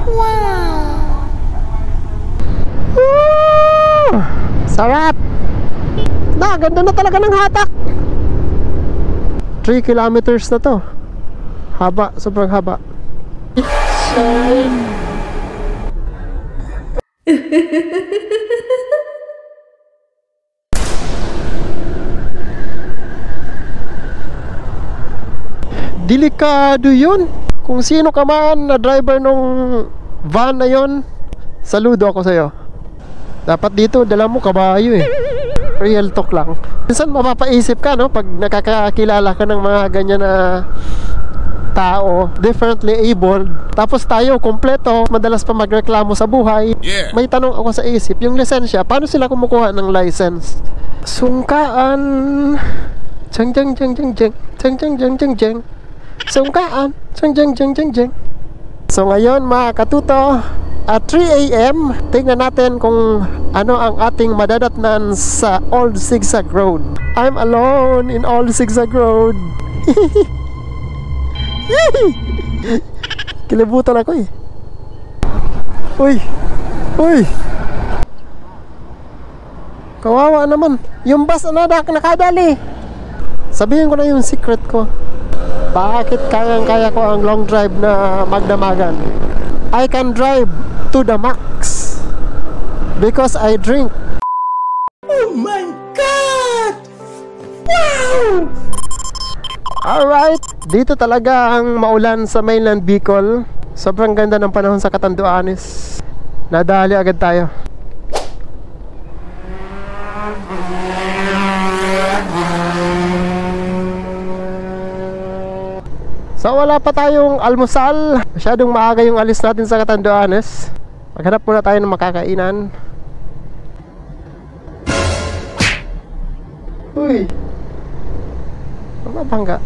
Wow! Sarap! Ganda na talaga ng hatak. 3 kilometers na to. Haba, sobrang haba. Delikado yun. Kung sino ka man na driver nung van na yun, saludo ako sa'yo. Dapat dito, dala mo kabayo eh. Real talk lang. Minsan mapapaisip ka, no? Pag nakakakilala ka ng mga ganyan na tao, differently abled, tapos tayo, kompleto, madalas pa magreklamo sa buhay. May tanong ako sa isip, yung lisensya, paano sila kumukuha ng license? Sungkaan. Jang jang jang jang jang jang jang jang jang jang. Sungkaan. Jang jang jang jang jang. So ngayon mga katuto, at 3 AM, tingnan natin kung ano ang ating madadatnan sa Old Zigzag Road. I'm alone in Old Zigzag Road. Kilibutan ako eh. Uy! Uy! Kawawa naman. Yung bus na nakadali. Sabihin ko na yung secret ko. Bakit kayang-kaya ko ang long drive na magdamagan? I can drive to the max because I drink. Oh my God! Wow! Alright, dito talaga ang maulan sa mainland Bicol. Sobrang ganda ng panahon sa Catanduanes. Nadali agad tayo. So wala pa tayong almusal. Masyadong maaga yung alis natin sa Catanduanes. Maghanap muna tayo ng makakainan. Uy, mabangga.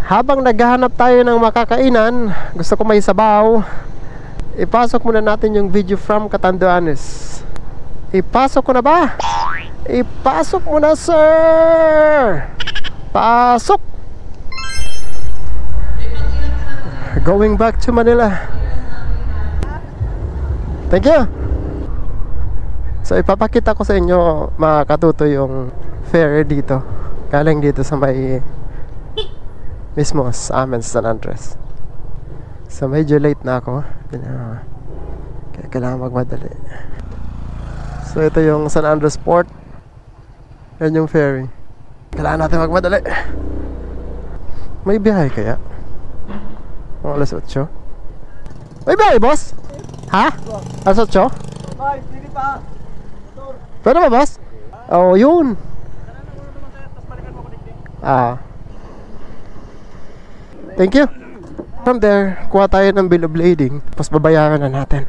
Habang naghahanap tayo ng makakainan, gusto ko may sabaw. Ipasok muna natin yung video from Catanduanes. Ipasok ko na ba? Ipasok mo na, sir. Pasok. Going back to Manila. Thank you. So ipapakita ko sa inyo mga katuto yung ferry dito. Galing dito sa may mismo sa amin sa San Andres. So medyo late na ako. Kaya kailangan magmadali. So ito yung San Andres Port. Yan yung ferry. Kailangan natin magmadali. May biyahe kaya? Mga alas 8. May biyahe, boss? Ha? Alas 8? Ay, hindi pa. Pwede ba, boss? Oo, yun. Thank you. From there, kuha tayo ng bill of lading. Tapos babayaran na natin.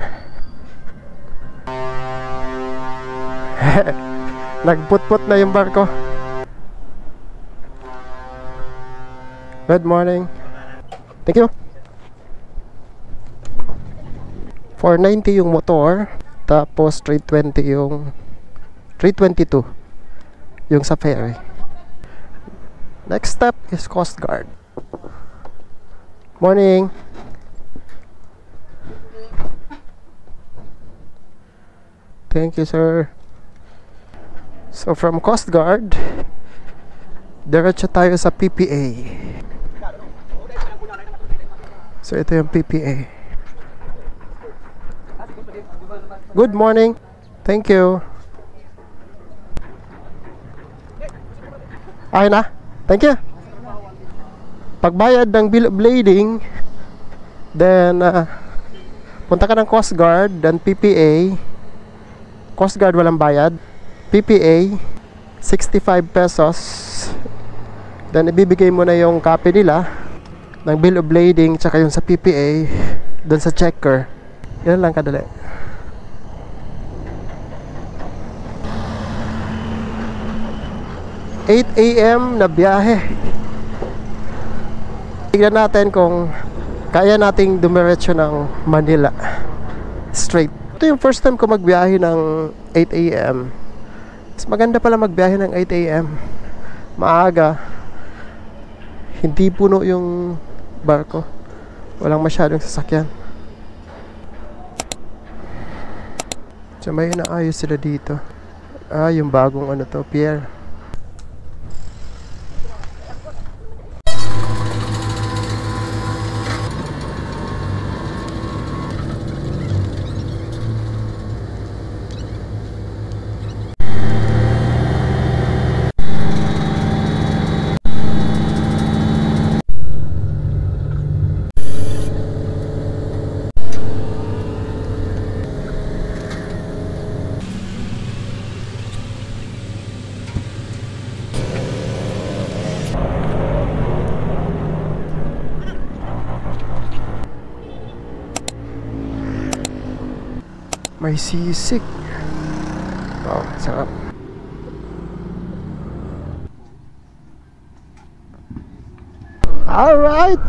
Nagput-put na yung barko. Good morning. Thank you. 490 yung motor. Tapos 320 yung 322 yung sa ferry. Next step is Coast Guard. Morning. Thank you, sir. So from Coast Guard, diretso tayo sa PPA. So ito yung PPA. Good morning. Thank you. Ay na. Thank you. Pagbayad ng bill of lading, then punta ka ng Coast Guard, then PPA. Coast Guard walang bayad. PPA 65 pesos. Then ibibigay mo na yung copy nila ng bill of lading tsaka yung sa PPA doon sa checker. Yan lang kadali. $8 AM na biyahe. Tignan natin kung kaya nating dumiretso ng Manila straight. Ito yung first time ko magbiyahe ng 8 AM. Mas maganda pala magbiyahe ng 8 AM. Maaga. Hindi puno yung barko. Walang masyadong sasakyan. So may inaayos sila dito. Ah, yung bagong ano to, pier. May sisig. Wow, sarap. Alright!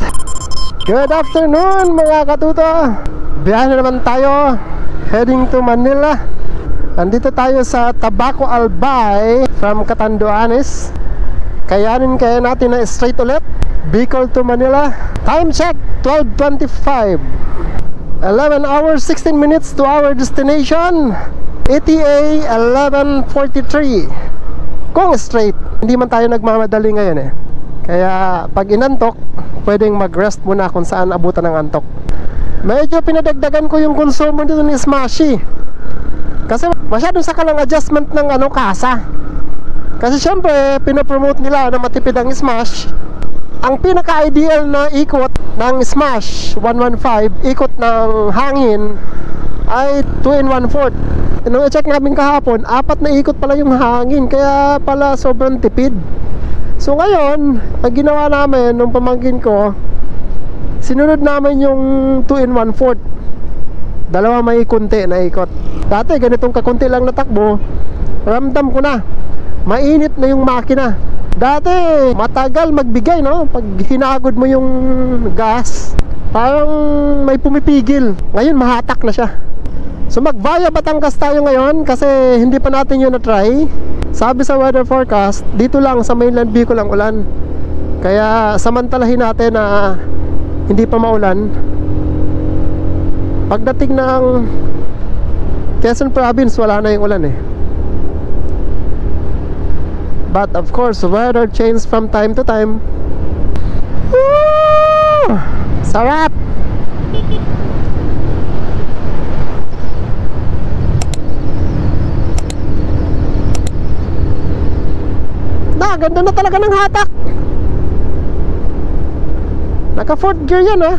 Good afternoon mga katuto! Biyahe naman tayo, heading to Manila. Andito tayo sa Tabaco Albay from Catanduanes. Kayanin kaya natin na straight ulit, Bicol to Manila. Time check, 12:25. 11 hours 16 minutes to our destination. ETA 11:43. Kung straight, hindi man tayo nagmamadali ngayon eh. Kaya pag inantok, pwedeng mag-rest muna kung saan abutan ng antok. Medyo pinadagdagan ko yung konsumo dito ni Smashy. Kasi masyadong sakalang adjustment ng kasa. Kasi syempre, pinopromote nila na matipid ang Smash. Ang pinaka-ideal na ikot ng Smash 115, ikot ng hangin, ay 2 1/4. Nung i-check namin kahapon, 4 na ikot pala yung hangin, kaya pala sobrang tipid. So ngayon, ang ginawa namin nung pamangkin ko, sinunod namin yung 2 1/4. Dalawa may kunti na ikot. Dati ganitong kakunti lang na takbo, ramdam ko na mainit na yung makina. Dati matagal magbigay, no? Pag hinagod mo yung gas, parang may pumipigil. Ngayon mahatak na siya. So mag via Batangas tayo ngayon kasi hindi pa natin yun na-try. Sabi sa weather forecast, dito lang sa mainland Bicol ang ulan. Kaya samantalahin natin na hindi pa maulan. Pagdating ng Quezon Province, wala na yung ulan eh. But of course, weather changes from time to time. Woo! Sarap! Ganda na talaga ng hatak. Naka 4th gear yan ah.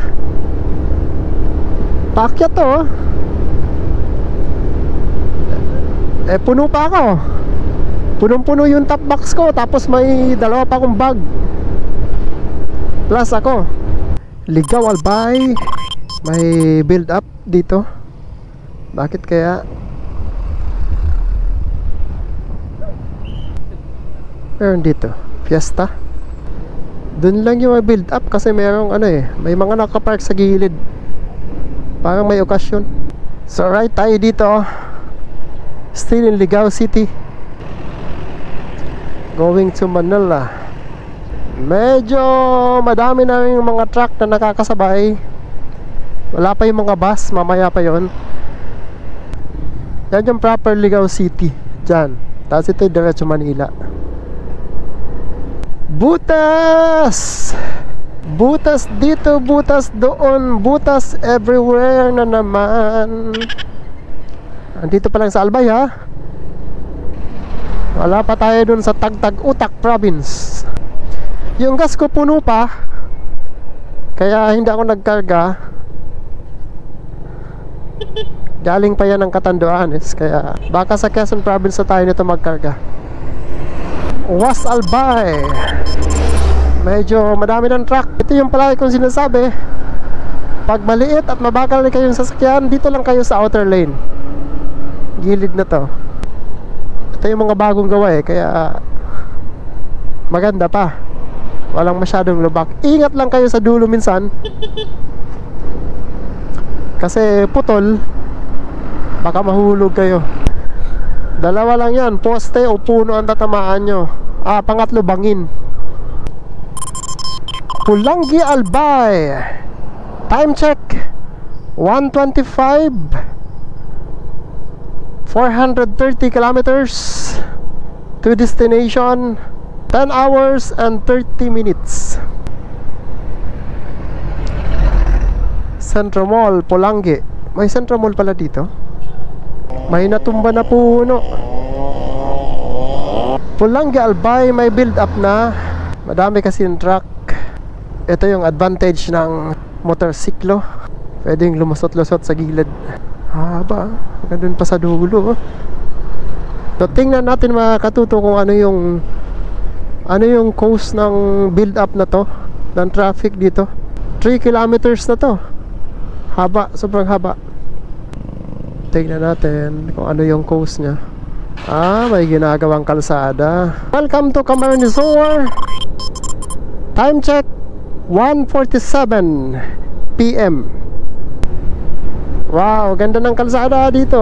Paakyat to oh. Puno pa ako. Punong-puno yung top box ko. Tapos may dalawa pa akong bag plus ako. Ligaw Albay. May build up dito. Bakit kaya? Meron dito Fiesta. Doon lang yung build up kasi merong may mga nakapark sa gilid. Parang may okasyon. So right tayo dito. Still in Ligao City, going to Manila. Medyo madami na yung mga truck na nakakasabay. Wala pa yung mga bus, mamaya pa yon. Yan yung proper Ligao City dyan. Tapos ito diretso Manila. Butas! Butas dito, butas doon, butas everywhere na naman. Andito pa lang sa Albay ha. Wala pa tayo dun sa Tagtag Utak Province. Yung gas ko puno pa, kaya hindi ako nagkarga. Galing pa yan ng Catanduanes, kaya baka sa Quezon Province na tayo nito magkarga. Was Albay. Medyo madami ng truck. Ito yung palagi kong sinasabi, pag maliit at mabagal na kayong sasakyan, dito lang kayo sa outer lane. Gilid na to. Ito yung mga bagong gawa kaya maganda pa. Walang masyadong lubak. Ingat lang kayo sa dulo minsan, kasi putol, baka mahulog kayo. Dalawa lang yan, poste o puno ang tatamaan nyo. Pangatlo bangin. Pulangi Albay. Time check 1:25. 430 kilometers to destination, 10 hours and 30 minutes. Centro Mall, Pulangi. May Centro Mall pala dito. May natumba na puno. Pulangi Albay, may build up na. Madami kasi yung truck. Ito yung advantage ng motorsiklo. Pwedeng lumusot-lusot sa gilid. Haba, gandun pa sa dulo. So tingnan natin mga katuto kung ano yung cause ng build up na to, ng traffic dito. 3 kilometers na to. Haba, sobrang haba. Tingnan natin kung ano yung cause nya. May ginagawang kalsada. Welcome to Camarines-Sur. Time check 1:47 PM. Wow, ganda ng kalsada dito.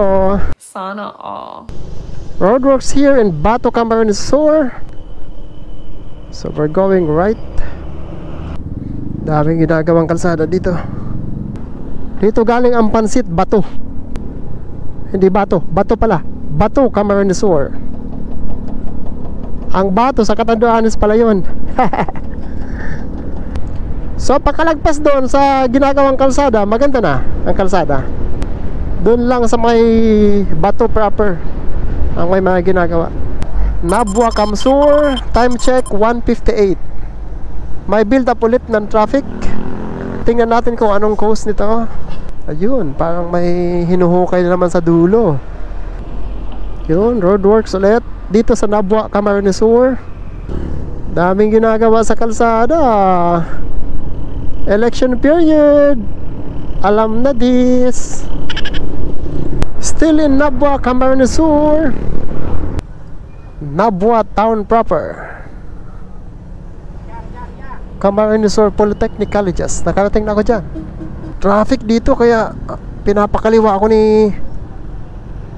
Sana all. Roadworks here in Bato, Camarines-Sur. So we're going right. Daming ginagawang kalsada dito. Dito galing ang Pansit, Bato. Hindi Bato, Bato pala. Bato, Camarines-Sur. Ang Bato sa Catanduanes pala yun. So pagkalagpas doon sa ginagawang kalsada, maganda na ang kalsada. Doon lang sa may Bato proper ang may mga ginagawa. Nabwa Camsur, time check 1:58. May build up ulit ng traffic. Tingnan natin kung anong cause nito. Ayun, parang may hinuhukay na naman sa dulo. Yun, roadworks ulit dito sa Nabwa, Camarines-Sur. Daming ginagawa sa kalsada. Election period. Alam na this. Still in Nabwa, Camarines-Sur. Nabwa town proper. Camarines-Sur Polytechnic Colleges. Nakarating na ako dyan. Traffic dito kaya pinapakaliwa ako ni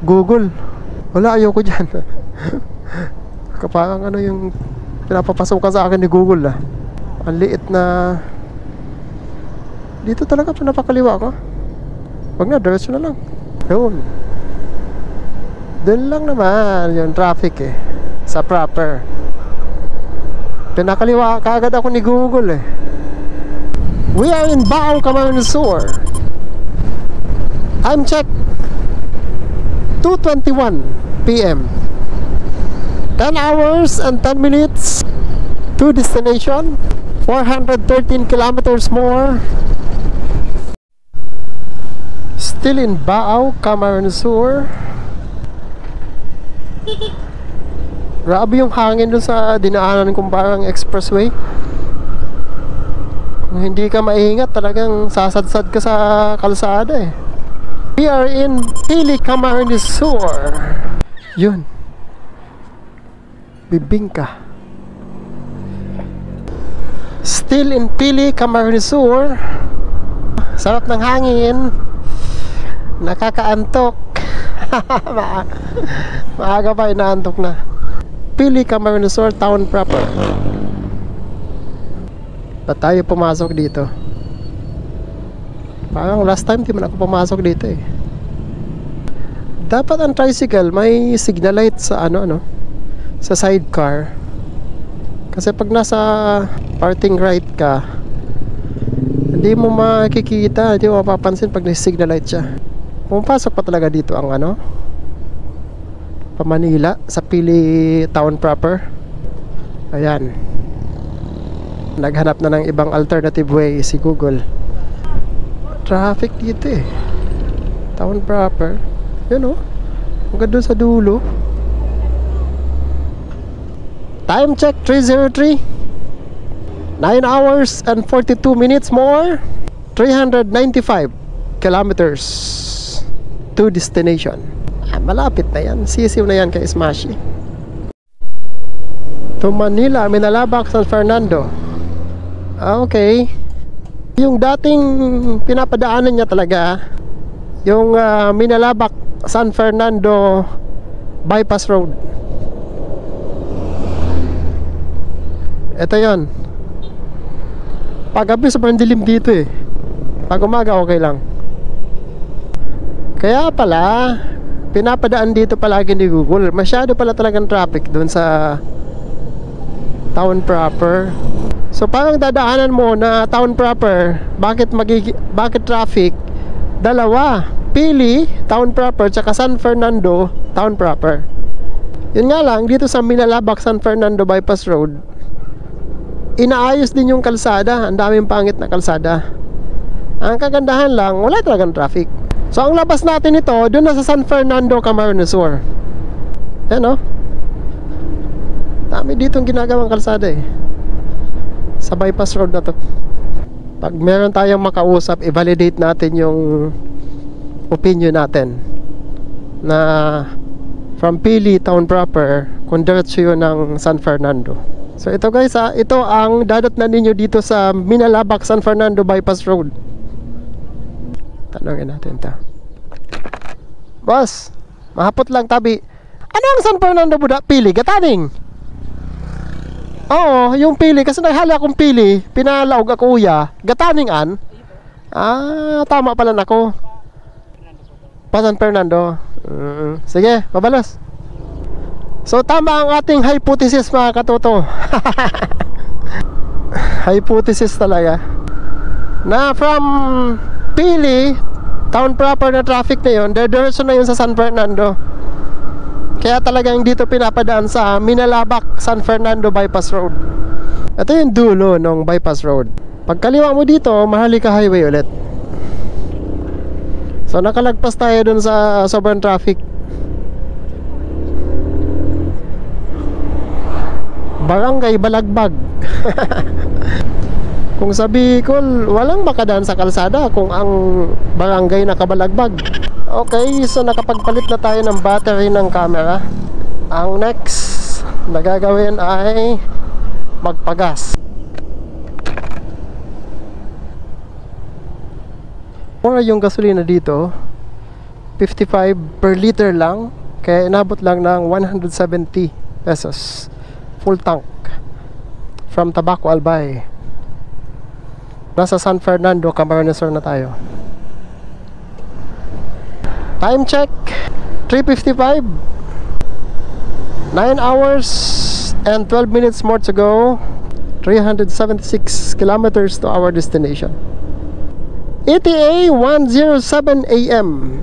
Google. Wala, ayoko dyan. Parang ano yung pinapapasukan sa akin ni Google Ang liit na. Dito talaga pinapakaliwa ako. Wag na, diretso na lang. Yun. Doon lang naman yung traffic sa proper. Pinakaliwa kaagad ako ni Google We are in Bao, Camarines-Sur. Time check 2:21 PM. 10 hours and 10 minutes to destination. 413 kilometers more. Still in Bao, Camarines-Sur. Grabe yung hangin dun sa dinaanan kong parang expressway. Kung hindi ka maingat, talagang sasadsad ka sa kalsada We are in Pili, Camarines-Sur. Yun. Bibingka. Still in Pili, Camarines-Sur. Sarap ng hangin. Nakakaantok. Maaga pa, inaantok na. Pili, Camarines-Sur town proper. Ba't tayo pumasok dito? Parang last time di man ako pumasok dito Dapat ang tricycle may signal light sa sa sidecar. Kasi pag nasa parting right ka, hindi mo makikita, hindi mo mapapansin pag nasa-signal light siya. Pumapasok pa talaga dito ang pa Manila sa Pili town proper. Ayan. Naghanap na ng ibang alternative way si Google. Traffic dito town proper. Yan hanggang doon sa dulo. Time check 3:03. 9 hours and 42 minutes more. 395 kilometers to destination. Malapit na yan. Sisiw na yan kay Smashy. To Manila, Minalabak, San Fernando. Okay. Yung dating pinapadaanan niya talaga, yung Minalabak, San Fernando bypass road. Ito yon. Pag gabi sobrang dilim dito Pag umaga okay lang. Kaya pala pinapadaan dito palagi ni Google. Masyado pala talagang traffic doon sa town proper. So parang dadaanan mo na town proper, bakit traffic? Dalawa, Pili, town proper, tsaka San Fernando, town proper. Yun nga lang, dito sa Minalabak, San Fernando Bypass Road, inaayos din yung kalsada. Ang daming pangit na kalsada. Ang kagandahan lang, wala talagang traffic. So ang labas natin ito, doon na sa San Fernando, Camarines Sur. Yan o. Dami ditong ginagawang kalsada eh. Sa bypass road na to. Pag meron tayong makausap, i-validate natin yung opinion natin na from Pili town proper kung diretso yun ng San Fernando. So ito guys, ito ang dadatnan ninyo dito sa Minalabak, San Fernando Bypass Road. Tanongin natin ta. Boss, mahapot lang tabi. Ano ang San Fernando Buda? Pili, Gataning? Oo, yung Pili. Kasi naghali akong Pili, pinalaog ako uya. Gataning an? Tama pala nako. Pa San Fernando. Sige, mabalas. So tama ang ating hypothesis mga katoto. Hypothesis talaga. Na from Pili, town proper na traffic na yun, diretso na yun sa San Fernando. Kaya talagang dito pinapadaan sa Minalabak, San Fernando Bypass Road. Ito yung dulo ng bypass road. Pagkaliwa mo dito, Maharlika Highway ulit. So nakalagpas tayo dun sa sobrang traffic. Barangay Balagbag. Kung sa Bicol, walang makadaan sa kalsada kung ang barangay nakabalagbag. Okay, so nakapagpalit na tayo ng battery ng camera. Ang next na gagawin ay magpagas. Mura yung gasolina dito, 55 per liter lang. Kaya inabot lang ng 170 pesos full tank from Tabaco Albay. Nasa San Fernando, Camarines Sur na tayo. Time check 3:55. 9 hours and 12 minutes more to go. 376 kilometers to our destination. ETA 1:07 AM.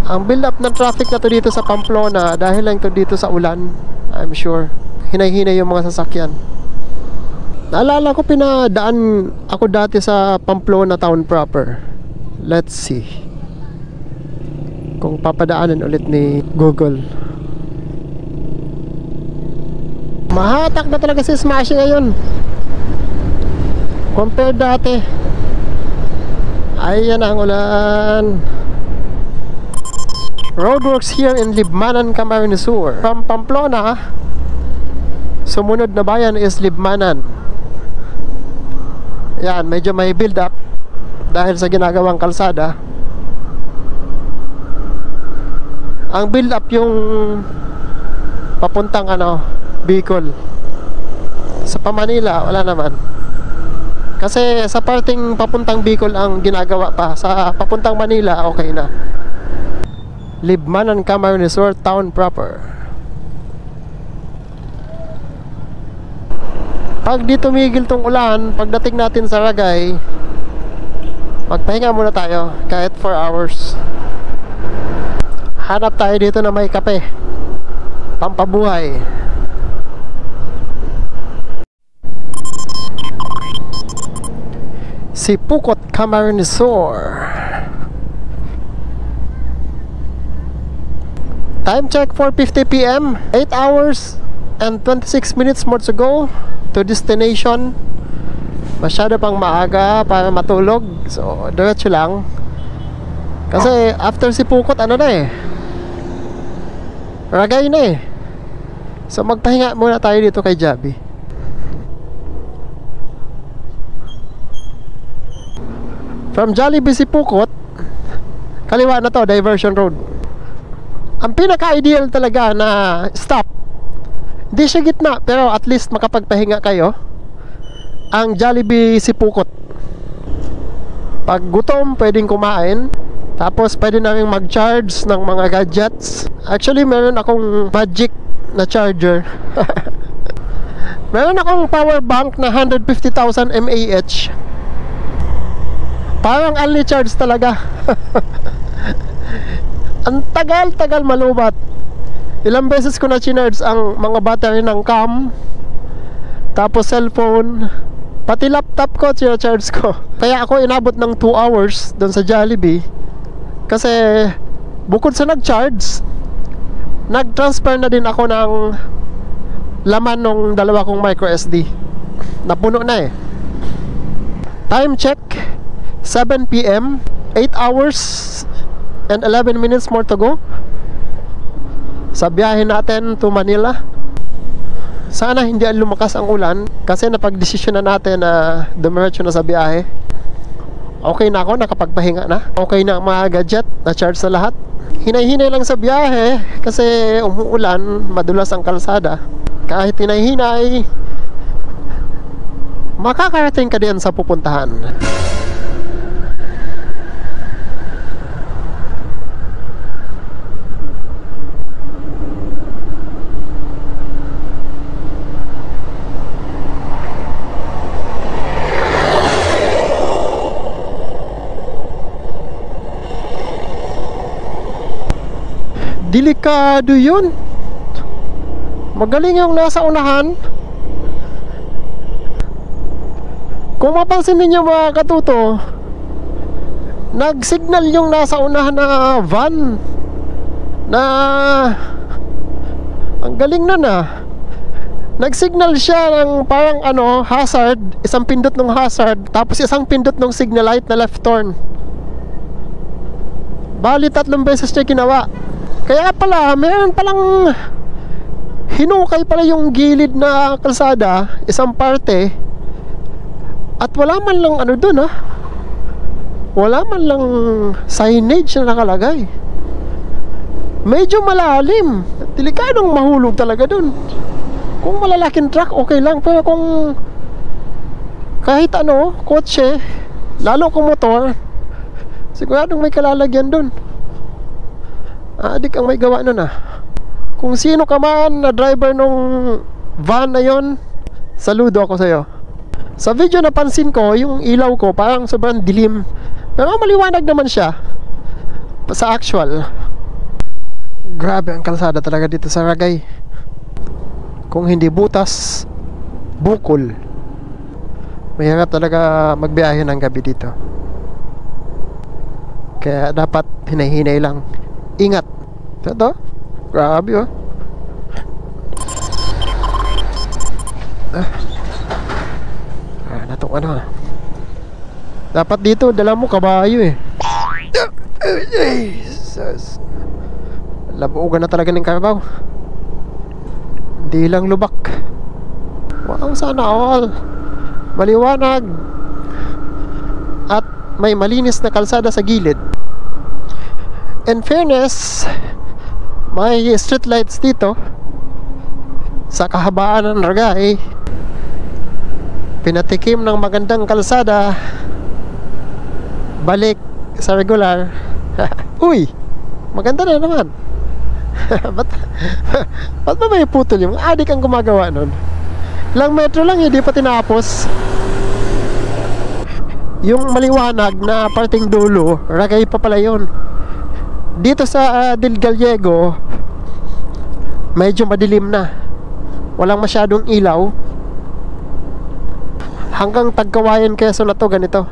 Ang build up ng traffic na to dito sa Pamplona dahil lang to dito sa ulan, I'm sure. Hinay-hinay yung mga sasakyan. Naalala ko pinadaan ako dati sa Pamplona town proper. Let's see kung papadaanan ulit ni Google. Mahatak na talaga si Smash ngayon compare dati. Ayan ang ulan. Roadworks here in Libmanan, Camarines Sur. From Pamplona, sumunod na bayan is Libmanan. Yan, medyo may build up dahil sa ginagawang kalsada. Ang build up yung papuntang Bicol. Sa Manila wala naman. Kasi sa parting papuntang Bicol ang ginagawa pa. Sa papuntang Manila okay na. Libmanan, Camarines Sur town proper. Pag di tumigil tong ulan, pagdating natin sa Ragay, magpahinga muna tayo kahit 4 hours. Hanap tayo dito na may kape, pampabuhay. Sipukot, Camarines Sur. Time check 4:50 PM. 8 hours and 26 minutes more to go to destination. Masyado pang maaga para matulog. So diretso lang. Kasi after Sipukot Ragay na eh. So magpahinga muna tayo dito kay Javi. From Jollibee Sipukot, kaliwa na to, diversion road. Ang pinaka-ideal talaga na stop, hindi siya gitna, pero at least makapagpahinga kayo, ang Jollibee Sipukot. Pag gutom, pwedeng kumain. Tapos pwede na rin mag-charge ng mga gadgets. Actually meron akong magic na charger. Meron akong power bank na 150,000 mAh. Parang only charge talaga. Ang tagal-tagal malubat. Ilang beses ko na chinarge ang mga battery ng cam, tapos cellphone, pati laptop ko charge ko. Kaya ako inabot ng 2 hours doon sa Jollibee. Kasi bukod sa nag-charge, nag-transfer na din ako ng laman ng dalawa kong micro SD. Napuno na eh. Time check 7 PM, 8 hours and 11 minutes more to go sa biyahe natin to Manila. Sana hindi lumakas ang ulan kasi napag-desisyon na natin na dumiretso na sa biyahe. Okay na ako, nakapagpahinga na. Okay na ang mga gadget, na-charge na lahat. Hinay-hinay lang sa biyahe kasi umuulan, madulas ang kalsada. Kahit hinay-hinay, makakarating ka din sa pupuntahan. Delikado yun. Magaling yung nasa unahan. Kung mapansin ninyo mga katuto, nag-signal yung nasa unahan na van na ang galing nun ah. Nag-signal siya ng parang hazard. Isang pindot ng hazard, tapos isang pindot ng signal light na left turn. Bali 3 beses niya ginawa. Kaya pala, meron palang hinukay pala yung gilid na kalsada, isang parte, at wala man lang dun wala man lang signage na nakalagay. Medyo malalim. Delikadong mahulog talaga dun. Kung malalaking truck, okay lang. Pero kung kahit kotse, lalo kung motor, siguradong may kalalagyan dun. Adik ang may gawa nun Kung sino ka man na driver nung van na yon, saludo ako sa'yo. Sa video napansin ko, yung ilaw ko parang sobrang dilim, pero maliwanag naman siya sa actual. Grabe ang kalsada talaga dito sa Ragay. Kung hindi butas, bukol. Mahirap talaga magbiyahe ng gabi dito. Kaya dapat hinay-hinay lang. Ingat. Ito? Grabe natong dapat dito dala mo kabayo eh. Jesus. Labugan na talaga ng karabaw. Hindi lang lubak. Wow, sana all maliwanag at may malinis na kalsada sa gilid. In fairness, may street lights dito sa kahabaan ng Ragay. Pinatikim ng magandang kalsada balik sa regular. Uy, maganda na naman. Ba't ba may putol yung adik ang gumagawa nun? Ilang metro lang, hindi pa tinapos. Yung maliwanag na parting dulo, Ragay pa pala yun. Dito sa Del Gallego, medyo madilim na. Walang masyadong ilaw. Hanggang Tagkawayan, Quezon na to, ganito.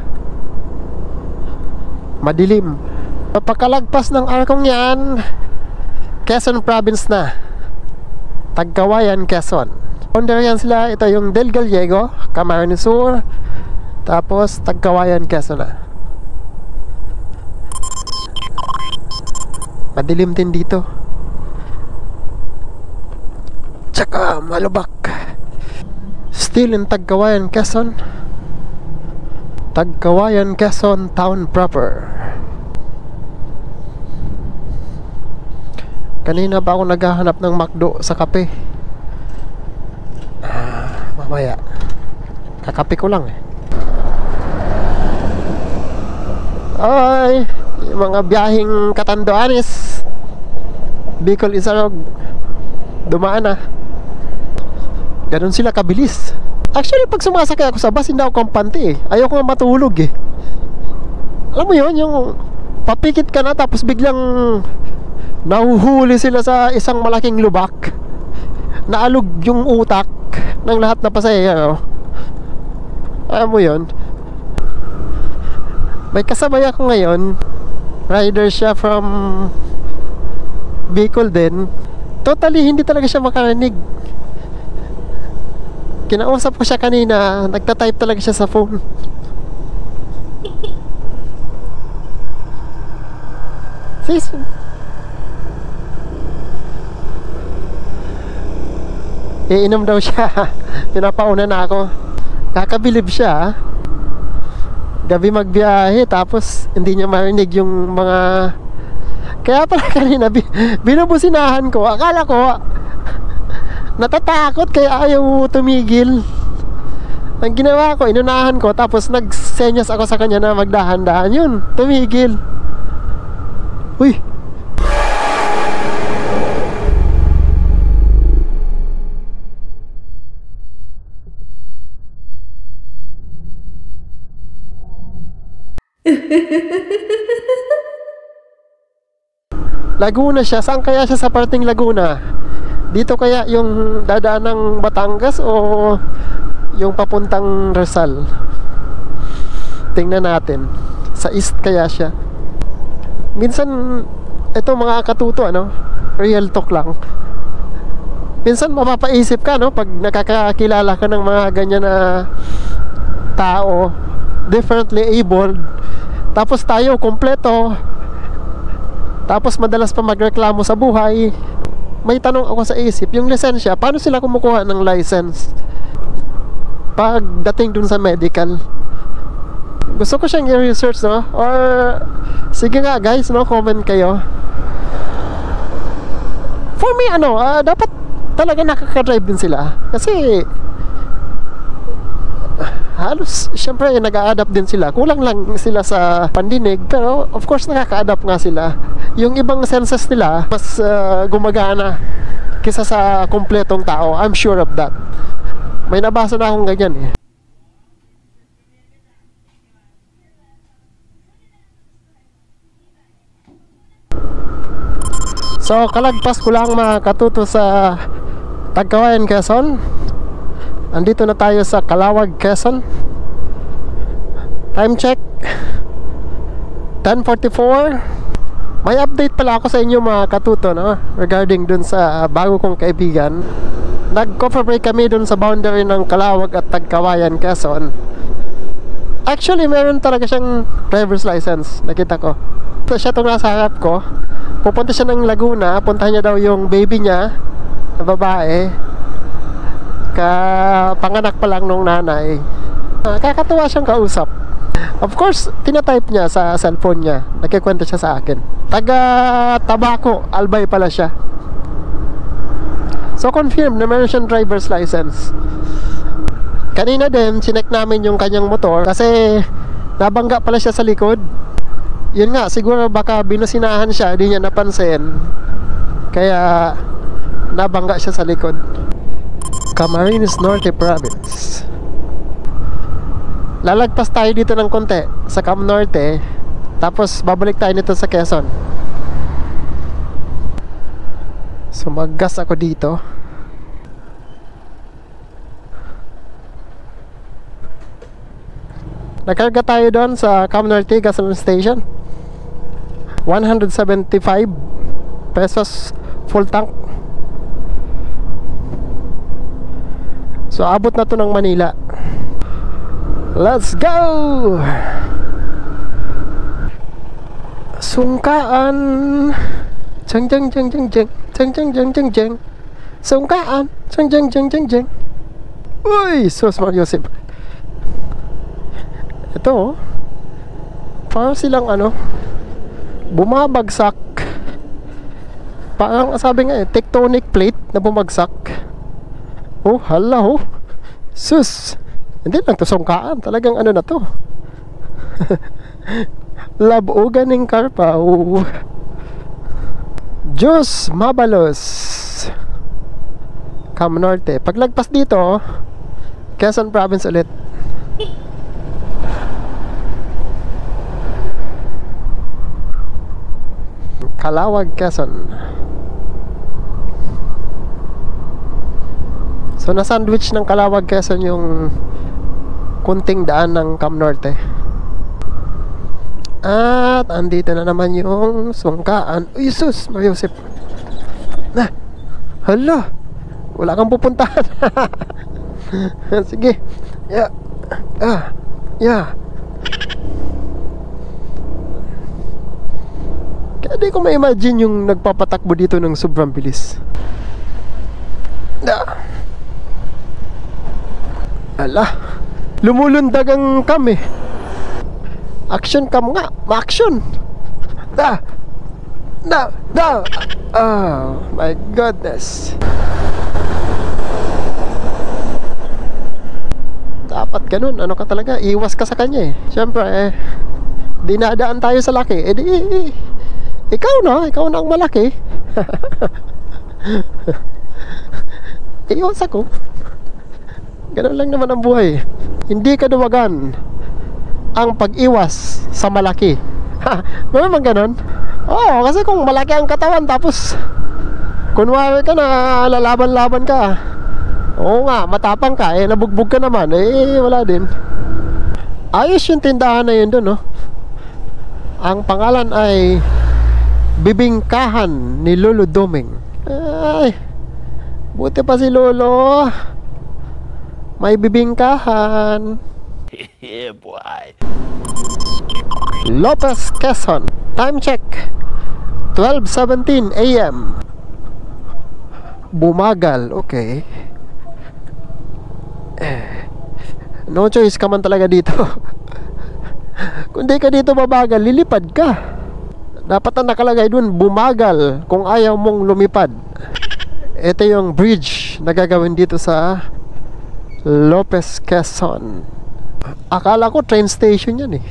Madilim. Pagkalagpas ng arkong yan, Quezon Province na. Tagkawayan, Quezon. Under yan sila, ito yung Del Gallego, Camarines Sur, tapos Tagkawayan, Quezon na. Madilim din dito. Tsaka malubak. Still in Tagkawayan, Quezon. Tagkawayan, Quezon town proper. Kanina pa ako naghahanap ng McDo sa kape. Mamaya. Kakape ko lang eh. Ay, mga biyaheng Catanduanes, Bicol, Isarog, dumaan na. Ganun sila kabilis. Actually, pag sumasakay ako sa bus, hindi ako kampante eh. Ayoko nga matulog eh. Alam mo yun, yung papikit ka na tapos biglang nahuhuli sila sa isang malaking lubak. Naalog yung utak ng lahat na pasahero. Alam mo yun. May kasabay ako ngayon, rider siya from Bicol din. Totally hindi talaga siya makarinig. Kinausap ko siya kanina, nagta-type talaga siya sa phone. Sis, iinom daw siya. Pinapauna na ako. Kakabilib siya. Gabi magbiyahe tapos hindi niya marinig yung mga... Kaya pala kanina binubusinahan ko. Akala ko natatakot kaya ayaw tumigil. Ang ginawa ko, inunahan ko tapos nagsenyas ako sa kanya na magdahan-dahan. Yun, tumigil. Uy, Laguna siya. Saan kaya siya sa parting Laguna? Dito kaya yung dadaan ng Batangas o yung papuntang Rizal? Tingnan natin. Sa east kaya siya. Minsan ito mga katuto, ano, real talk lang. Minsan mapapaisip ka, no, pag nakakakilala ka ng mga ganyan na tao, differently abled, tapos tayo kompleto, tapos madalas pa magreklamo sa buhay. May tanong ako sa isip, yung lisensya, paano sila kumukuha ng license pagdating dun sa medical? Gusto ko siyang i-research, no? Or sige nga guys, no, comment kayo. For me, ano, dapat talaga nakaka-drive din sila. Kasi halos, syempre, nag-a-adapt din sila. Kulang lang sila sa pandinig, pero of course nakaka-adapt nga sila. Yung ibang senses nila mas gumagana kaysa sa kumpletong tao. I'm sure of that. May nabasa na akong ganyan eh. So, kalagpas ko lang mga katuto sa Tagkawayan, Quezon. Andito na tayo sa Calawag, Quezon. Time check 10:44. May update pala ako sa inyo mga katuto, no? Regarding dun sa bago kong kaibigan. Nag-coffee break kami dun sa boundary ng Calawag at Tagkawayan, Quezon. Actually, meron talaga siyang driver's license. Nakita ko. So, siya itong nasa harap ko. Pupunta siya ng Laguna. Puntahan niya daw yung baby niya na babae. Panganak pa lang nung nanay. Kakatuwa siyang kausap. Of course, tinatype niya sa cellphone niya. Nagkikwento siya sa akin. Taga Tabaco, Albay pala siya. So confirm na meron siyang driver's license. Kanina din, sinek namin yung kanyang motor kasi nabangga pala siya sa likod. Yun nga, siguro baka binusinahan siya, di niya napansin. Kaya nabangga siya sa likod. Camarines Norte Province. Lalagpas tayo dito ng konti sa Cam Norte, tapos babalik tayo nito sa Quezon. So maggas ako dito. Nakarga tayo doon sa Cam Norte gasoline station. 175 pesos full tank. So abot na to ng Manila. Let's go! Sungkaan. Jeng jeng jeng jeng jeng jeng jeng jeng jeng jeng. Sungkaan. Jeng jeng jeng jeng jeng. Uy, sus Mariosip. Ito oh. Parang silang ano, bumabagsak. Parang sabi nga eh, tectonic plate na bumagsak. Oh, hala oh. Sus. Hindi lang to sungkaan. Talagang ano na to. Labugan ng Carpao. Diyos Mabalos. Cam Norte. Paglagpas dito, Quezon Province ulit. Calawag, Quezon. So na-sandwich ng Calawag, Quezon yung kunting daan ng Cam Norte. At andito na naman yung sungkaan. Uy, sus, Mariusip. Na, hala, wala kang pupuntahan. Sige. Yeah. Yeah. Kaya di ko ma-imagine yung nagpapatakbo dito ng sobrang bilis. Ala, lumulundag ang cam eh. Action cam nga, ma-action. Oh my goodness. Dapat ganun, ano ka talaga, iwas ka sa kanya eh. Siyempre dinadaan tayo sa laki. Ikaw na ang malaki. Iwas ako. Ganun lang naman ang buhay. Hindi kaduwagan ang pag-iwas sa malaki. Meron bang ganun? Oo, kasi kung malaki ang katawan tapos kunwari ka na lalaban-laban ka, oo nga, matapang ka, nabugbog ka naman, wala din. Ayos yung tindahan na yun dun, no? Ang pangalan ay Bibingkahan ni Lolo Doming. Ay, buti pa si Lolo, may bibingkahan. Yeah, boy. Lopez, Quezon. Time check 12:17 AM. Bumagal, okay. No choice ka man talaga dito. Kung di ka dito babagal, lilipad ka. Dapat na nakalagay dun, bumagal kung ayaw mong lumipad. Ito yung bridge na gagawin dito sa Lopez, Quezon. Akala ko train station yan eh.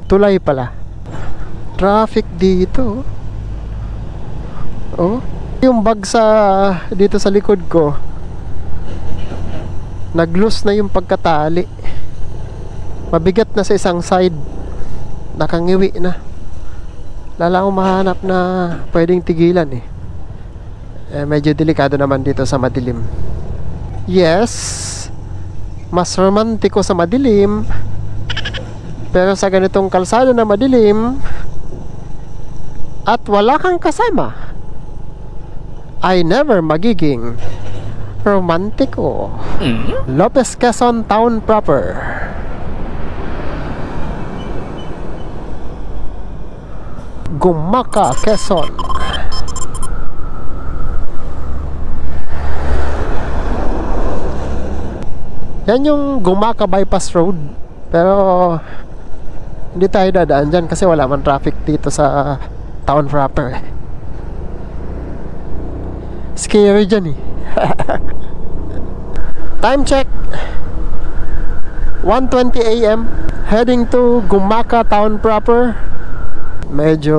Tulay pala. Traffic dito. Oh, yung bag dito sa likod ko, nag-loose na yung pagkatali. Mabigat na sa isang side. Nakangiwi na. Lala akong mahanap na pwedeng tigilan eh. Medyo delikado naman dito sa madilim. Yes, mas romantiko sa madilim. Pero sa ganitong kalsada na madilim at wala kang kasama, ay never magiging romantiko. Lopez, Quezon Town proper. Gumaca, Quezon. Yan yung Gumaca Bypass Road. Pero hindi tayo dadaan dyan kasi wala man traffic dito sa town proper. Scary dyan eh. Time check 1:20 AM. Heading to Gumaca Town proper. Medyo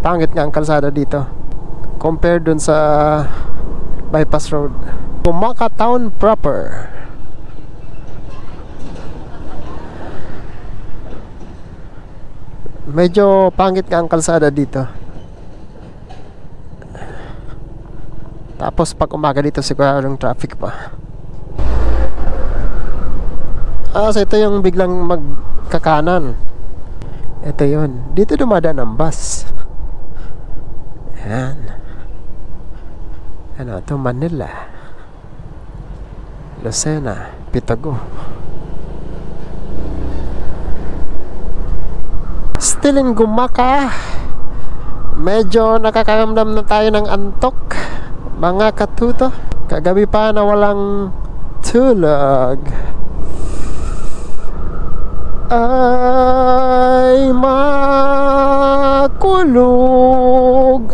pangit nga ang kalsada dito compared dun sa bypass road. Gumaca Town proper. Medyo pangit nga ang kalsada dito. Tapos pag umaga dito siguradong traffic pa. So ito yung biglang magkakanan. Ito yun. Dito dumadaan ang bus. Yan. Ano ito? Manila, Lucena, Pitago. Still in Gumaca. Medyo nakakaramdam na tayo ng antok, mga katuto. Kagabi pa na walang tulog. Ay makulog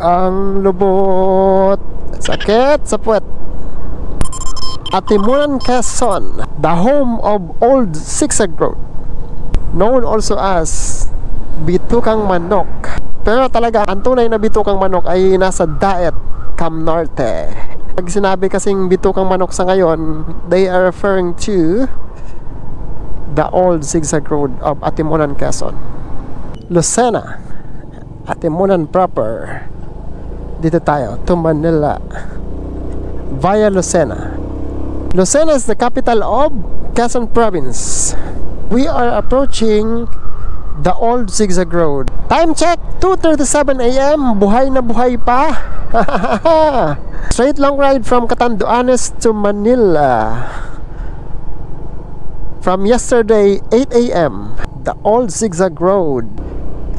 ang lubot. Sakit sa puwet. Atimunan, Quezon, the home of Old Sigsag Road, known also as bitukang manok. Pero talaga, ang tunay na bitukang manok ay nasa Daet, Cam Norte. Pag sinabi kasing bitukang manok sa ngayon, they are referring to the old zigzag road of Atimunan, Quezon. Lucena, Atimunan proper. Dito tayo, to Manila via Lucena. Lucena is the capital of Quezon Province. We are approaching the old zigzag road. Time check, 2:37 a.m. Buhay na buhay pa. Straight long ride from Catanduanes to Manila. From yesterday, 8 a.m. The old zigzag road.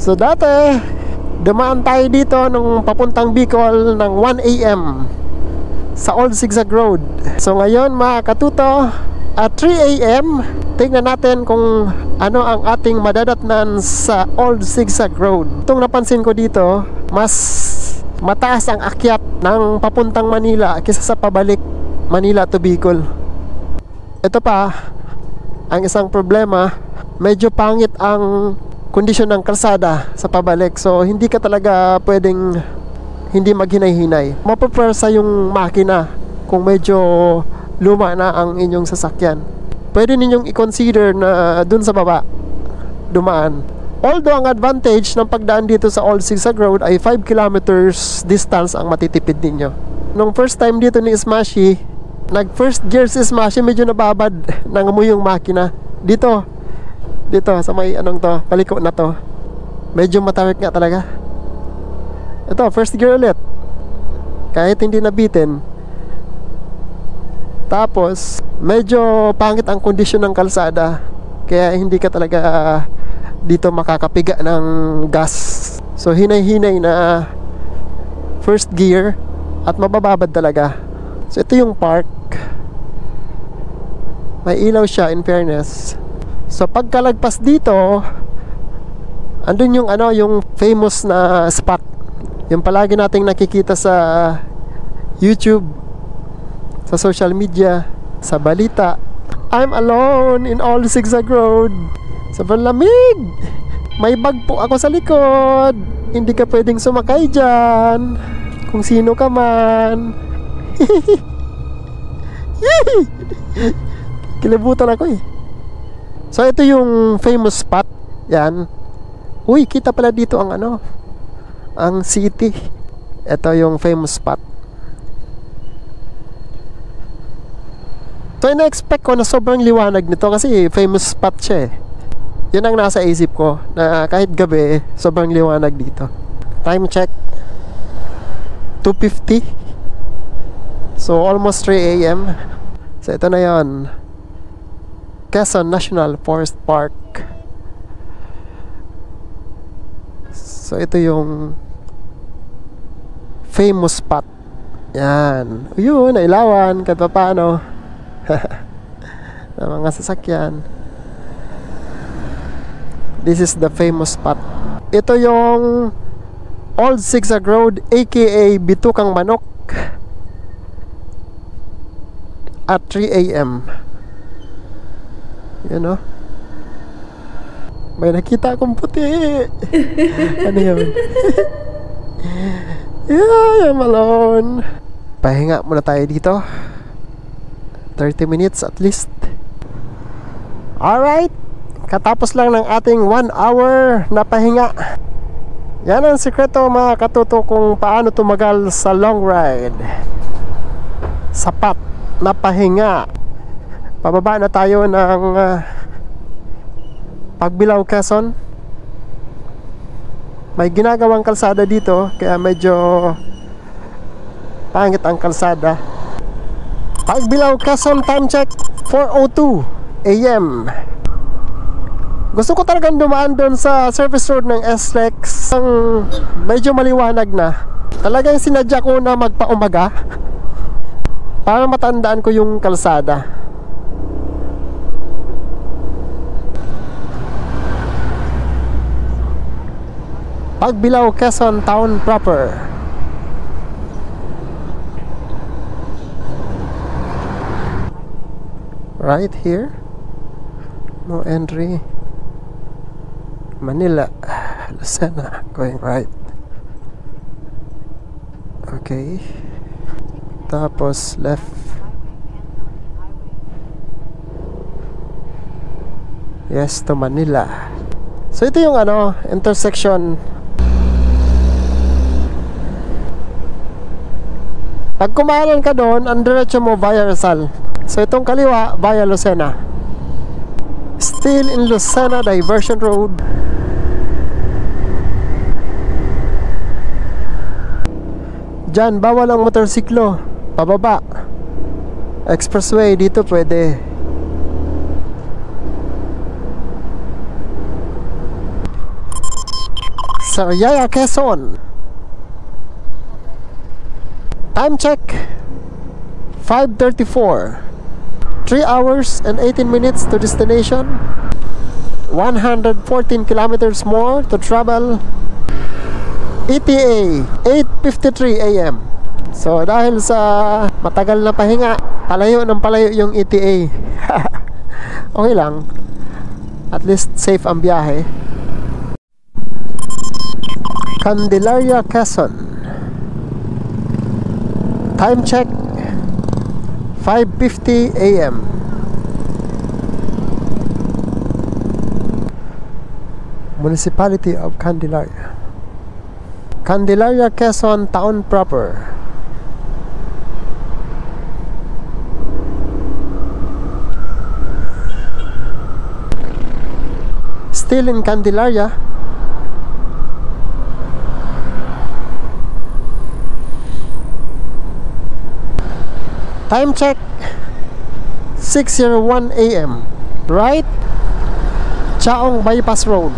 So dati, dumaan tayo dito nung papuntang Bicol ng 1 a.m. sa old zigzag road. So ngayon mga katuto, at 3 a.m. tingnan natin kung ano ang ating madadatnan sa old zigzag road. Itong napansin ko dito, mas mataas ang akyat ng papuntang Manila kaysa sa pabalik Manila to Bicol. Ito pa, ang isang problema, medyo pangit ang kondisyon ng kalsada sa pabalik. So hindi ka talaga pwedeng hindi maghinay-hinay. Mapapersa yung makina kung medyo luma na ang inyong sasakyan. Pwede ninyong i-consider na dun sa baba dumaan. Although ang advantage ng pagdaan dito sa old zigzag road ay 5 kilometers distance ang matitipid ninyo. Nung first time dito ni Smashy, nag first gear si Smashy, medyo nababad nangamoy yung makina. Dito sa may anong to, paliko na to, medyo matawik nga talaga. Ito, first gear ulit kahit hindi nabitin. Tapos medyo pangit ang kondisyon ng kalsada, kaya hindi ka talaga dito makakapiga ng gas. So hinay-hinay na first gear at mabababad talaga. So ito yung park, may ilaw siya in fairness. So pagkalagpas dito, andun yung yung famous na spot, yung palagi nating nakikita sa YouTube, sa social media, sa balita. I'm alone in all zigzag road. Sobrang lamig. May bag po ako sa likod. Hindi ka pwedeng sumakay dyan, kung sino ka man. Kilibutan ako eh. So ito yung famous spot. Yan. Uy, kita pala dito ang ang city. Ito yung famous spot. So ina-expect ko na sobrang liwanag nito kasi famous spot siya eh. Yun ang nasa isip ko, na kahit gabi sobrang liwanag dito. Time check, 2:50. So almost 3 a.m. So ito na yon, Quezon National Forest Park. So ito yung famous spot. Yan. Yun, nailawan kahit paano ng mga sasakyan. This is the famous spot. Ito yung old zigzag road, aka Bitukang Manok, at 3 a.m. You know, may nakita akong puti. Ano yun? Yeah, I'm alone. Pahinga muna tayo dito, 30 minutes at least. Alright, katapos lang ng ating 1 hour na pahinga. Yan ang sikreto mga katuto kung paano tumagal sa long ride. Sapat na pahinga. Pababa na tayo ng Pagbilao, Quezon. May ginagawang kalsada dito, kaya medyo pangit ang kalsada. Pagbilao, Quezon, time check 4:02 a.m. Gusto ko talagang dumaan doon sa service road ng SLEX, ang medyo maliwanag na. Talagang sinadya ko na magpaumaga para matandaan ko yung kalsada. Pagbilao, Quezon Town proper. Right here, no entry. Manila. Lucena, going right. Okay. Tapos left. Yes, to Manila. So ito yung ano, intersection. Pag kumanan ka doon, ang diretso mo via Rizal. So itong kaliwa, via Lucena. Still in Lucena Diversion Road. Diyan, bawal ang motorsiklo. Pababa. Expressway, dito pwede. Sariaya, Quezon. Time check 5:34. 3 hours and 18 minutes to destination. 114 kilometers more to travel. ETA 8:53 AM. So dahil sa matagal na pahinga, palayo ng palayo yung ETA. Okay lang. At least safe ang biyahe. Candelaria, Quezon. Time check 5:50 AM. Municipality of Candelaria. Candelaria, Quezon Town proper. Still in Candelaria. Time check 6:01 AM. Right, Chaong Bypass Road.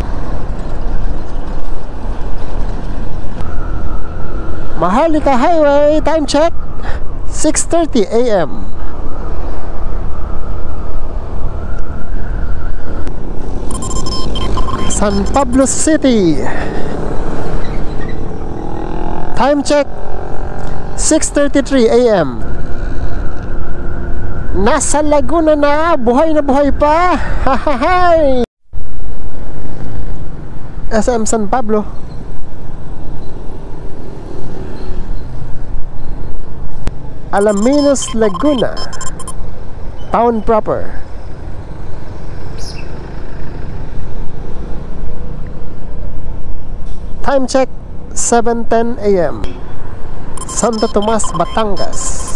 Maharlika Highway. Time check 6:30 AM. San Pablo City. Time check 6:33 AM. Nasa Laguna na, buhay pa. Hahahay. SM San Pablo. Alaminos, Laguna. Town proper. Time check 7:10 AM. Santo Tomas, Batangas.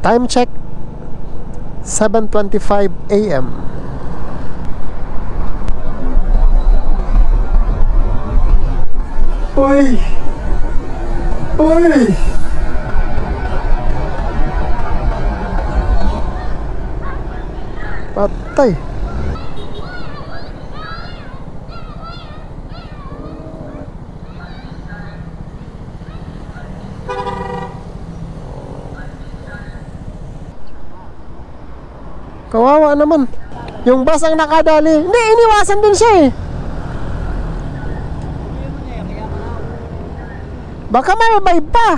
Time check 7:25 AM. Uy! Uy! Patay! Kawawa naman. Yung bus ang nakadali. Hindi, iniwasan din siya eh. Baka mababay pa.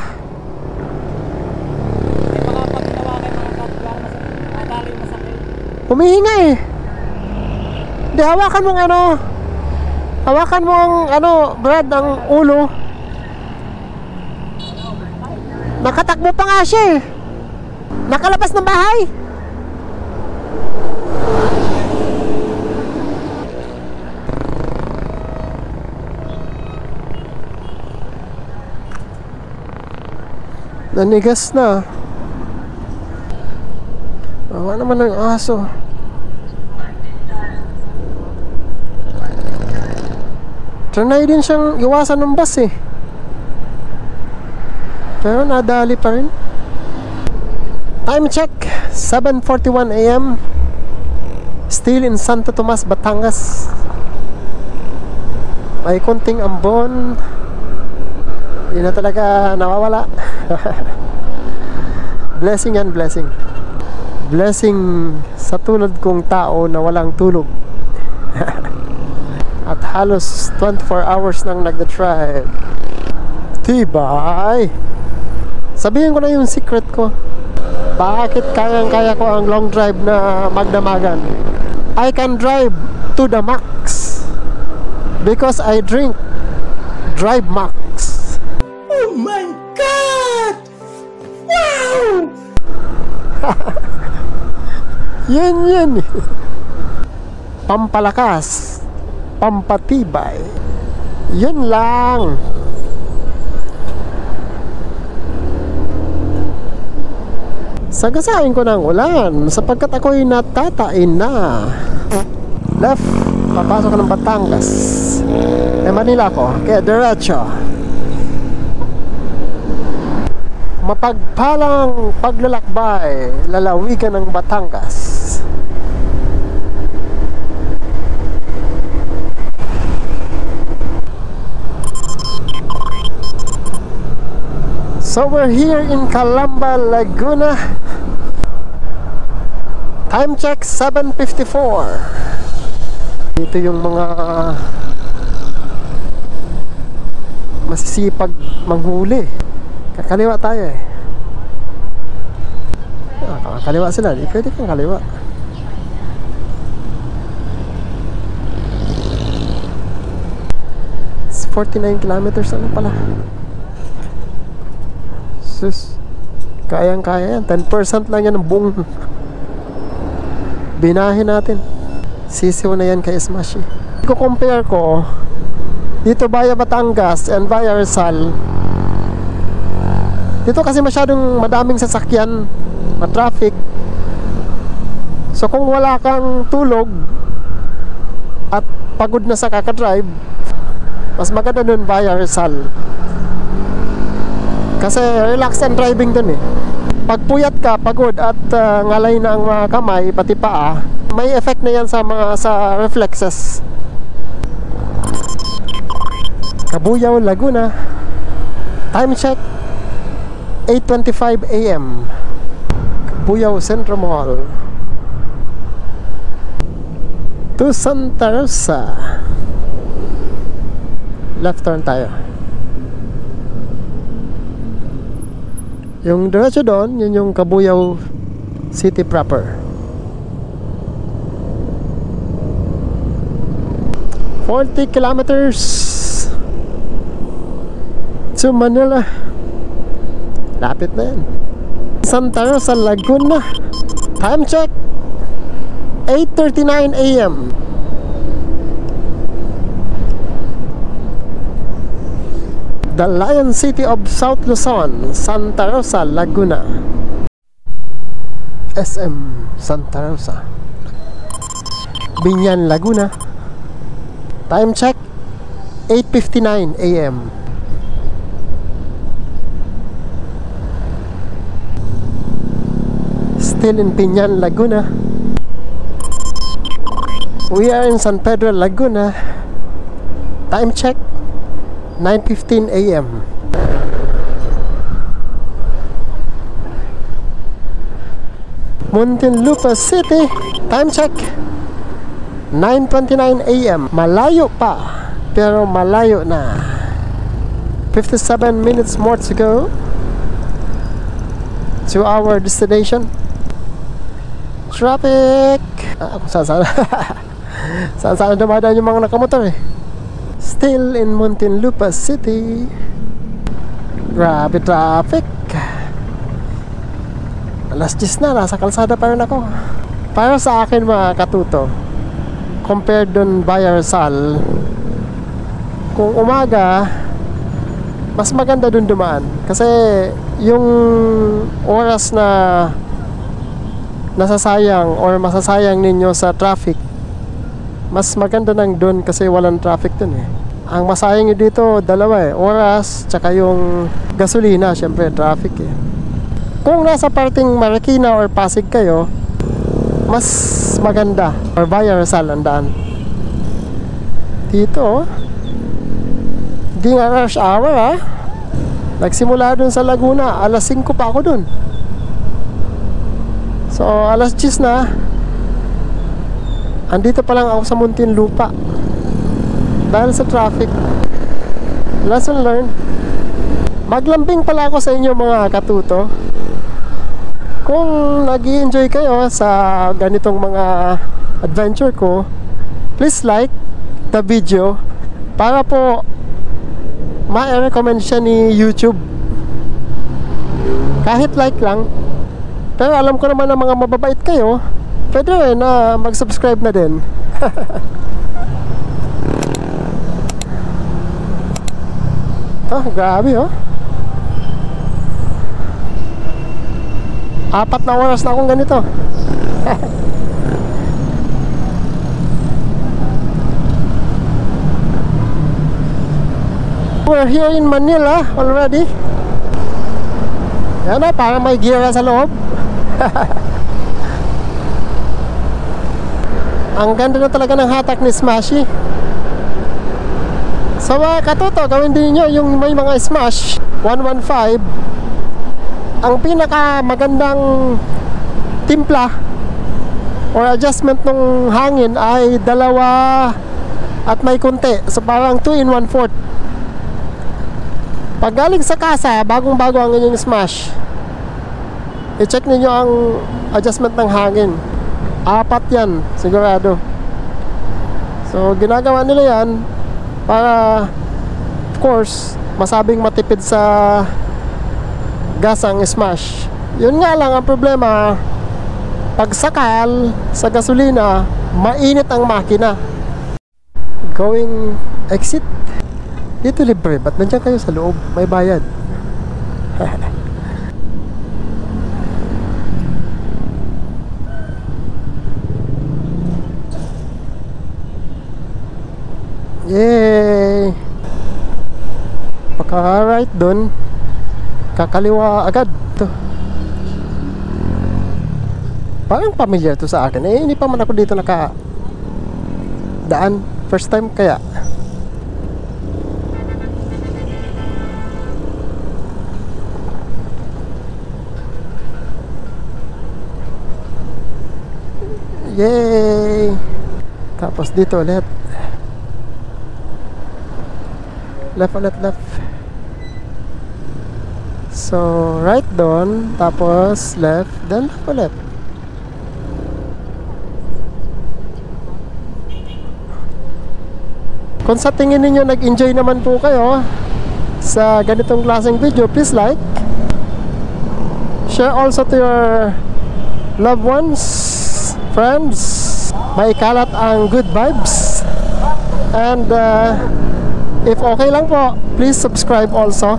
Humihinga eh. Hindi, hawakan mong ano. Hawakan mo ang ano, Brad, ang ulo. Nakatakbo pa nga siya eh. Nakalabas ng bahay. Nanigas na. Awa naman ng aso. Trinay din siyang iwasan ng bus eh. Pero nadali pa rin. Time check 7:41 AM. Still in Santo Tomas, Batangas. May kunting ambon. Hindi na talaga nawawala. Blessing yan, blessing. Blessing sa tulad kong tao na walang tulog. At halos 24 hours nang nagda-drive. Tibay! Sabihin ko na yung secret ko. Bakit kayang-kaya ko ang long drive na magdamagan? I can drive to the max because I drink Drive Max. Oh my God! Wow! Yun. Pampalakas, pampatibay. Yun lang. Sagasain ko ng ulan sapagkat ako'y natatain na. Left, papasok ka ng Batangas. Manila ko, kaya diretso. Mapagpalang paglalakbay, lalawigan ng Batangas. So we're here in Calamba, Laguna. Time check 7:54. Dito yung mga masisipag manghuli. Kakaliwa tayo eh. Kakaliwa sila, di pwede kang kaliwa. It's 49 kilometers ano pala. Sus, kayang-kaya yan. 10% lang yan ng buong binahin natin. Sisiw na yan kay Smashy. Kung compare ko dito via Batangas and via Rizal, dito kasi masyadong madaming sasakyan, ma-traffic. So kung wala kang tulog at pagod na sa kakadrive, mas maganda dun via Rizal. Kasi relax and driving dun eh. Pag puyat ka, pagod at ngalay na ang mga kamay, pati paa, may effect na yan sa reflexes. Cabuyao, Laguna. Time check 8:25 AM. Cabuyao Centro Mall to Santa Rosa. Left turn tayo. Yung diretso doon, yun yung Cabuyao City proper. 40 kilometers to Manila. Lapit na yan. Santa Rosa, Laguna. Time check 8:39 AM. The Lion City of South Luzon, Santa Rosa, Laguna. SM Santa Rosa, Binyan, Laguna. Time check 8:59 AM. Still in Binyan, Laguna. We are in San Pedro, Laguna. Time check 9:15 AM. Muntinlupa City. Time check 9:29 AM. Malayo pa, pero malayo na. 57 minutes more to go to our destination. Traffic. Kung saan saan dumadaan yung mga nakamotor eh. Still in Muntinlupa City. Grabe traffic. Alas 10 na, nasa kalsada pa rin ako. Para sa akin mga katuto, compared dun via Rizal, kung umaga, mas maganda dun dumaan. Kasi yung oras na nasasayang or masasayang ninyo sa traffic, mas maganda nang dun kasi walang traffic dun eh. Ang masayang nyo dito, dalawa eh, oras tsaka yung gasolina, syempre traffic eh. Kung nasa parting Marikina or Pasig kayo, mas maganda or via Rizal ang daan. Dito di nga rush hour ha. Nagsimula dun sa Laguna, alas 5 pa ako dun. So alas 10 na, andito pa lang ako sa Muntinlupa dahil sa traffic. Lesson learned. Maglambing pala ako sa inyo mga katuto. Kung nag-i-enjoy kayo sa ganitong mga adventure ko, please like the video para po ma-recommend siya ni YouTube. Kahit like lang. Pero alam ko naman na mga mababait kayo, pwede rin na mag-subscribe na din. Grabe oh. 4 na oras na akong ganito. We're here in Manila already. Yan na, parang may gira sa loob. Ang ganda na talaga ng hatak ni Smashy. So mga katoto, gawin din nyo yung may mga Smash 115. Ang pinaka magandang timpla or adjustment ng hangin ay 2 at may kunti. So parang 2 in 1/4. Pag galing sa kasa, bagong-bago ang inyong Smash, i-check ninyo ang adjustment ng hangin. 4 yan, sigurado. So ginagawa nila yan para, of course, masabing matipid sa gas ang Smash. Yun nga lang ang problema, pag sakal sa gasolina, mainit ang makina. Going exit. Dito libre, ba't nandiyan kayo sa loob? May bayad. Yay! Pagka-right dun, kakaliwa agad to. Parang familiar to sa akin. Hindi pa man ako dito nakadaan. First time kaya. Yay! Tapos dito ulit. Left ulit, left. So, right doon, tapos left, then left ulit. Kung sa tingin ninyo nag-enjoy naman po kayo sa ganitong klaseng video, please like. Share also to your loved ones, friends. Maikalat ang good vibes. And if okay lang po, please subscribe also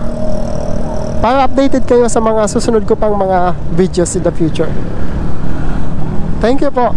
para updated kayo sa mga susunod ko pang mga videos in the future. Thank you po.